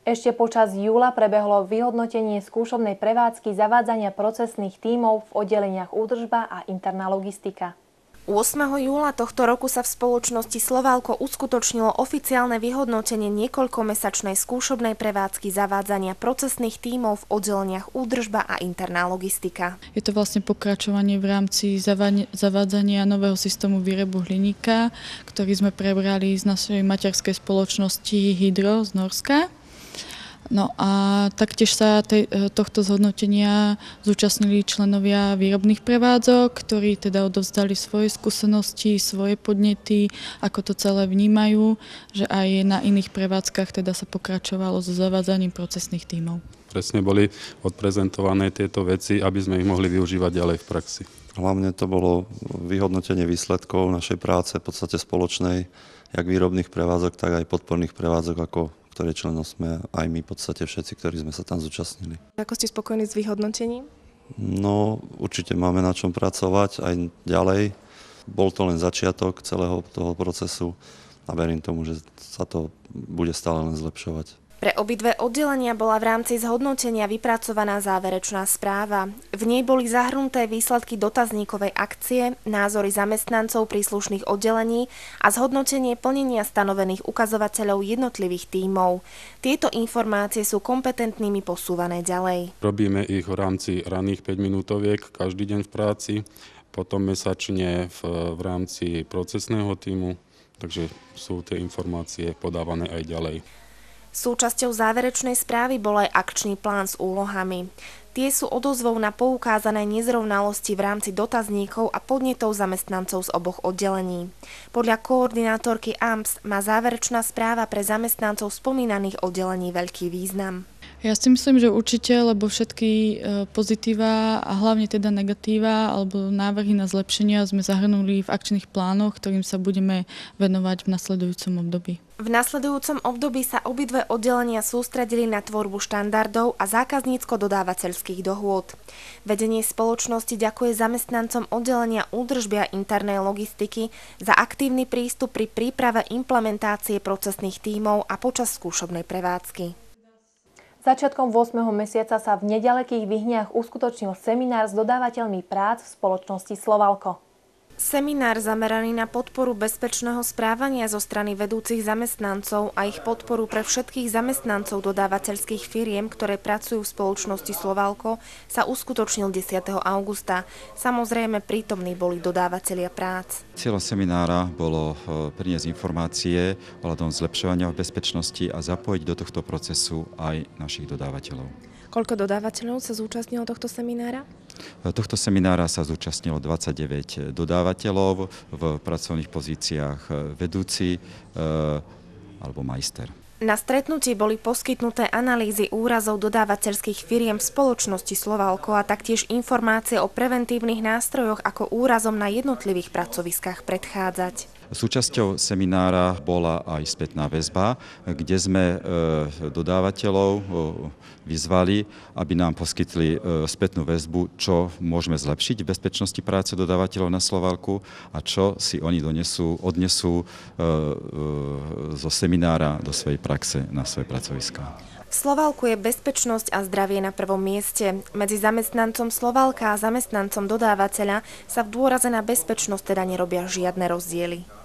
Ešte počas júla prebehlo vyhodnotenie skúšobnej prevádzky zavádzania procesných tímov v oddeleniach údržba a interná logistika. 8. júla tohto roku sa v spoločnosti Slovalko uskutočnilo oficiálne vyhodnotenie niekoľkomesačnej skúšobnej prevádzky zavádzania procesných tímov v oddeleniach údržba a interná logistika. Je to vlastne pokračovanie v rámci zavádzania nového systému výrobu hliníka, ktorý sme prebrali z našej materskej spoločnosti Hydro z Norska. No a taktiež sa tohto zhodnotenia zúčastnili členovia výrobných prevádzok, ktorí teda odovzdali svoje skúsenosti, svoje podnety, ako to celé vnímajú, že aj na iných prevádzkach teda sa pokračovalo so zavádzaním procesných tímov. Presne boli odprezentované tieto veci, aby sme ich mohli využívať ďalej v praxi. Hlavne to bolo vyhodnotenie výsledkov našej práce, v podstate spoločnej, jak výrobných prevádzok, tak aj podporných prevádzok, ktoré členom sme aj my, v podstate všetci, ktorí sme sa tam zúčastnili. Ako ste spokojní s vyhodnotením? No, určite máme na čom pracovať aj ďalej. Bol to len začiatok celého toho procesu a verím tomu, že sa to bude stále len zlepšovať. Pre obidve oddelenia bola v rámci zhodnotenia vypracovaná záverečná správa. V nej boli zahrnuté výsledky dotazníkovej akcie, názory zamestnancov príslušných oddelení a zhodnotenie plnenia stanovených ukazovateľov jednotlivých tímov. Tieto informácie sú kompetentnými posúvané ďalej. Robíme ich v rámci raných 5-minútoviek každý deň v práci, potom mesačne v rámci procesného tímu, takže sú tie informácie podávané aj ďalej. Súčasťou záverečnej správy bol aj akčný plán s úlohami. Tie sú odozvou na poukázané nezrovnalosti v rámci dotazníkov a podnetov zamestnancov z oboch oddelení. Podľa koordinátorky AMS má záverečná správa pre zamestnancov spomínaných oddelení veľký význam. Ja si myslím, že určite, lebo všetky pozitíva a hlavne teda negatíva alebo návrhy na zlepšenia sme zahrnuli v akčných plánoch, ktorým sa budeme venovať v nasledujúcom období. V nasledujúcom období sa obidve oddelenia sústredili na tvorbu štandardov a zákaznícko-dodávateľských dohôd. Vedenie spoločnosti ďakuje zamestnancom oddelenia údržby a internej logistiky za aktívny prístup pri príprave implementácie procesných tímov a počas skúšobnej prevádzky. Začiatkom 8. mesiaca sa v neďalekých Vyhniach uskutočnil seminár s dodávateľmi prác v spoločnosti Slovalko. Seminár zameraný na podporu bezpečného správania zo strany vedúcich zamestnancov a ich podporu pre všetkých zamestnancov dodávateľských firiem, ktoré pracujú v spoločnosti Slovalko, sa uskutočnil 10. augusta. Samozrejme prítomní boli dodávateľia prác. Cieľom seminára bolo priniesť informácie ohľadom zlepšovania v bezpečnosti a zapojiť do tohto procesu aj našich dodávateľov. Koľko dodávateľov sa zúčastnilo tohto seminára? Tohto seminára sa zúčastnilo 29 dodávateľov v pracovných pozíciách vedúci alebo majster. Na stretnutí boli poskytnuté analýzy úrazov dodávateľských firiem v spoločnosti Slovalko a taktiež informácie o preventívnych nástrojoch, ako úrazom na jednotlivých pracoviskách predchádzať. Súčasťou seminára bola aj spätná väzba, kde sme dodávateľov vyzvali, aby nám poskytli spätnú väzbu, čo môžeme zlepšiť v bezpečnosti práce dodávateľov na Slovalku a čo si oni odnesú zo seminára do svojej praxe na svoje pracoviská. V Slovalku je bezpečnosť a zdravie na prvom mieste. Medzi zamestnancom Slovalka a zamestnancom dodávateľa sa v dôraze na bezpečnosť teda nerobia žiadne rozdiely.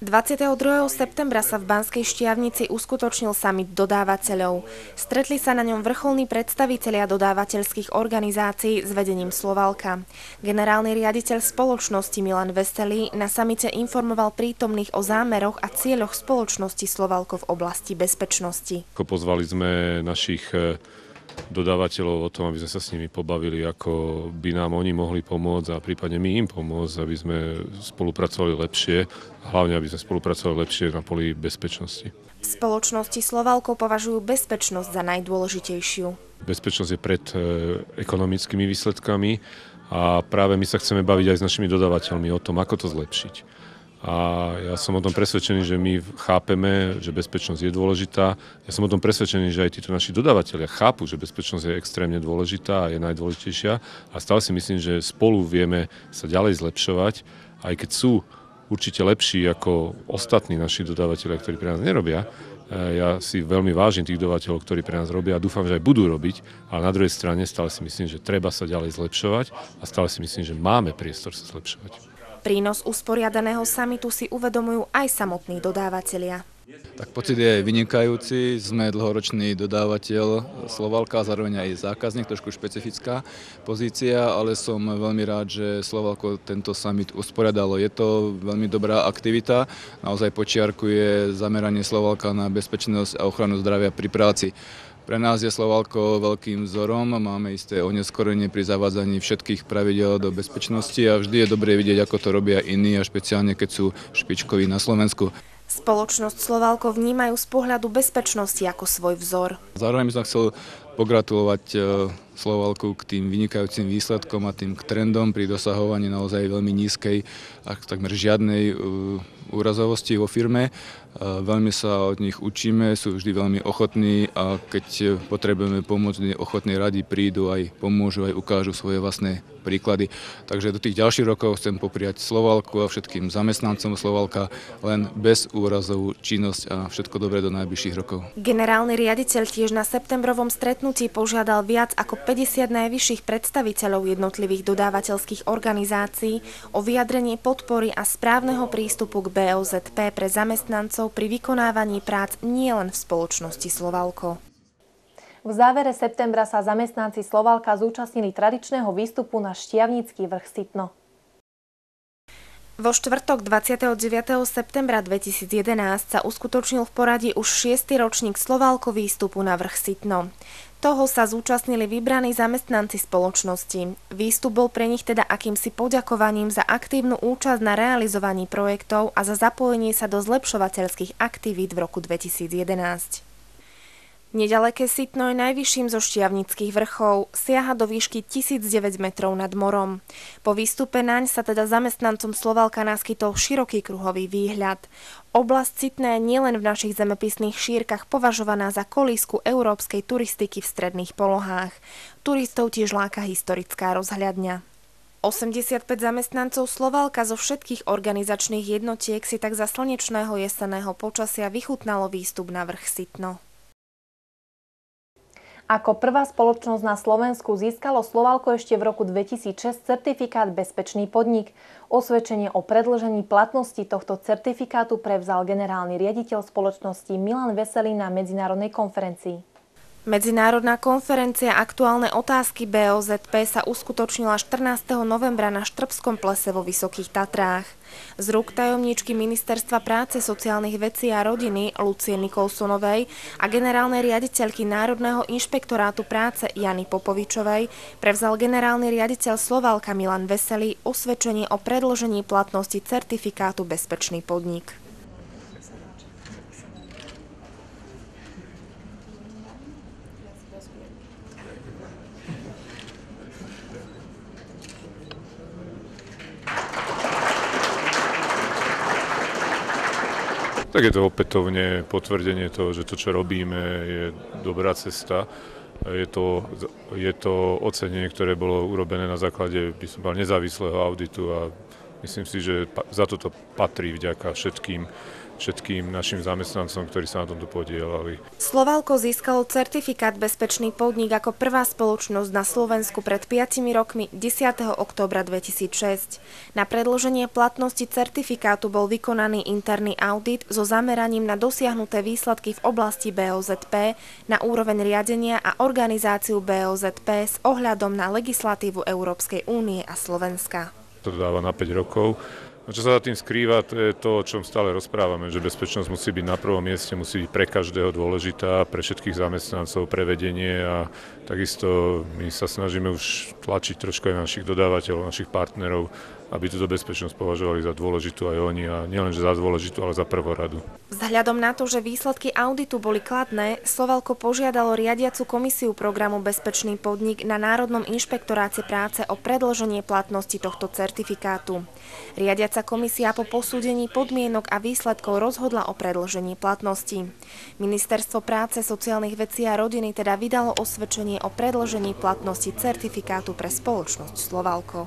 22. septembra sa v Banskej Štiavnici uskutočnil summit dodávateľov. Stretli sa na ňom vrcholní predstavitelia dodávateľských organizácií s vedením Slovalka. Generálny riaditeľ spoločnosti Milan Veselý na samite informoval prítomných o zámeroch a cieľoch spoločnosti Slovalko v oblasti bezpečnosti. Pozvali sme našich dodávateľov o tom, aby sme sa s nimi pobavili, ako by nám oni mohli pomôcť a prípadne my im pomôcť, aby sme spolupracovali lepšie, hlavne aby sme spolupracovali lepšie na poli bezpečnosti. V spoločnosti Slovalko považujú bezpečnosť za najdôležitejšiu. Bezpečnosť je pred ekonomickými výsledkami a práve my sa chceme baviť aj s našimi dodávateľmi o tom, ako to zlepšiť. A ja som o tom presvedčený, že my chápeme, že bezpečnosť je dôležitá. Ja som o tom presvedčený, že aj títo naši dodávateľia chápu, že bezpečnosť je extrémne dôležitá a je najdôležitejšia. A stále si myslím, že spolu vieme sa ďalej zlepšovať, aj keď sú určite lepší ako ostatní naši dodávateľia, ktorí pre nás nerobia. Ja si veľmi vážim tých dodávateľov, ktorí pre nás robia a dúfam, že aj budú robiť, ale na druhej strane stále si myslím, že treba sa ďalej zlepšovať a stále si myslím, že máme priestor sa zlepšovať. Prínos usporiadaného samitu si uvedomujú aj samotní dodávateľia. Tak pocit je vynikajúci, sme dlhoročný dodávateľ Slovalka, zároveň aj zákazník, trošku špecifická pozícia, ale som veľmi rád, že Slovalko tento summit usporiadalo. Je to veľmi dobrá aktivita, naozaj počiarkuje zameranie Slovalka na bezpečnosť a ochranu zdravia pri práci. Pre nás je Slovalko veľkým vzorom, máme isté oneskorenie pri zavádzaní všetkých pravidel do bezpečnosti a vždy je dobré vidieť, ako to robia iní a špeciálne keď sú špičkoví na Slovensku. Spoločnosť Slovalko vnímajú z pohľadu bezpečnosti ako svoj vzor. Zároveň by som chcel pogratulovať Slovalku k tým vynikajúcim výsledkom a tým k trendom pri dosahovaní naozaj veľmi nízkej a takmer žiadnej úrazovosti vo firme. Veľmi sa od nich učíme, sú vždy veľmi ochotní a keď potrebujeme pomôcť, ochotní radi prídu, aj pomôžu, aj ukážu svoje vlastné príklady. Takže do tých ďalších rokov chcem popriať Slovalku a všetkým zamestnancom Slovalka len bez úrazovú činnosť a všetko dobré do najbližších rokov. Generálny riaditeľ tiež na septembrovom stretnutí požiadal viac ako 50 najvyšších predstaviteľov jednotlivých dodávateľských organizácií o vyjadrenie podpory a správneho prístupu k BOZP pre zamestnancov pri vykonávaní prác nielen v spoločnosti Slovalko. V závere septembra sa zamestnanci Slovalka zúčastnili tradičného výstupu na Štiavnický vrch Sitno. Vo štvrtok 29. septembra 2011 sa uskutočnil v poradí už 6. ročník Slovalko výstupu na vrch Sitno. Toho sa zúčastnili vybraní zamestnanci spoločnosti. Výstup bol pre nich teda akýmsi poďakovaním za aktívnu účasť na realizovaní projektov a za zapojenie sa do zlepšovateľských aktivít v roku 2011. Nedaleké Sitno je najvyšším zo Štiavnických vrchov, siaha do výšky 1009 metrov nad morom. Po výstupe naň sa teda zamestnancom Slovalka naskytol široký kruhový výhľad. Oblasť Sitna je nielen v našich zemepisných šírkach považovaná za kolísku európskej turistiky v stredných polohách. Turistov tiež láka historická rozhľadňa. 85 zamestnancov Slovalka zo všetkých organizačných jednotiek si tak za slnečného jesenného počasia vychutnalo výstup na vrch Sitno. Ako prvá spoločnosť na Slovensku získalo Slovalko ešte v roku 2006 certifikát Bezpečný podnik. Osvedčenie o predĺžení platnosti tohto certifikátu prevzal generálny riaditeľ spoločnosti Milan Veselý na medzinárodnej konferencii. Medzinárodná konferencia Aktuálne otázky BOZP sa uskutočnila 14. novembra na Štrbskom plese vo Vysokých Tatrách. Z rúk tajomníčky Ministerstva práce, sociálnych vecí a rodiny Lucie Nikolsonovej a generálnej riaditeľky Národného inšpektorátu práce Jany Popovičovej prevzal generálny riaditeľ Slovalka Milan Veselý osvedčenie o predĺžení platnosti certifikátu Bezpečný podnik. Tak je to opätovne potvrdenie toho, že to, čo robíme, je dobrá cesta. Je to ocenenie, ktoré bolo urobené na základe nezávislého auditu a myslím si, že za toto patrí vďaka všetkým našim zamestnancom, ktorí sa na tomto podielali. Slovalko získalo certifikát Bezpečný podnik ako prvá spoločnosť na Slovensku pred 5 rokmi 10. októbra 2006. Na predĺženie platnosti certifikátu bol vykonaný interný audit so zameraním na dosiahnuté výsledky v oblasti BOZP, na úroveň riadenia a organizáciu BOZP s ohľadom na legislatívu Európskej únie a Slovenska. To dáva na 5 rokov. Čo sa za tým skrýva, to je to, o čom stále rozprávame, že bezpečnosť musí byť na prvom mieste, musí byť pre každého dôležitá, pre všetkých zamestnancov, pre vedenie a takisto my sa snažíme už tlačiť trošku aj našich dodávateľov, našich partnerov, aby túto bezpečnosť považovali za dôležitú aj oni a nielen za dôležitú, ale za prvoradu. Vzhľadom na to, že výsledky auditu boli kladné, Slovalko požiadalo riadiacu komisiu programu Bezpečný podnik na Národnom inšpektoráte práce o predĺženie platnosti tohto certifikátu. Riadiaca komisia po posúdení podmienok a výsledkov rozhodla o predĺžení platnosti. Ministerstvo práce, sociálnych vecí a rodiny teda vydalo osvedčenie o predĺžení platnosti certifikátu pre spoločnosť Slovalko.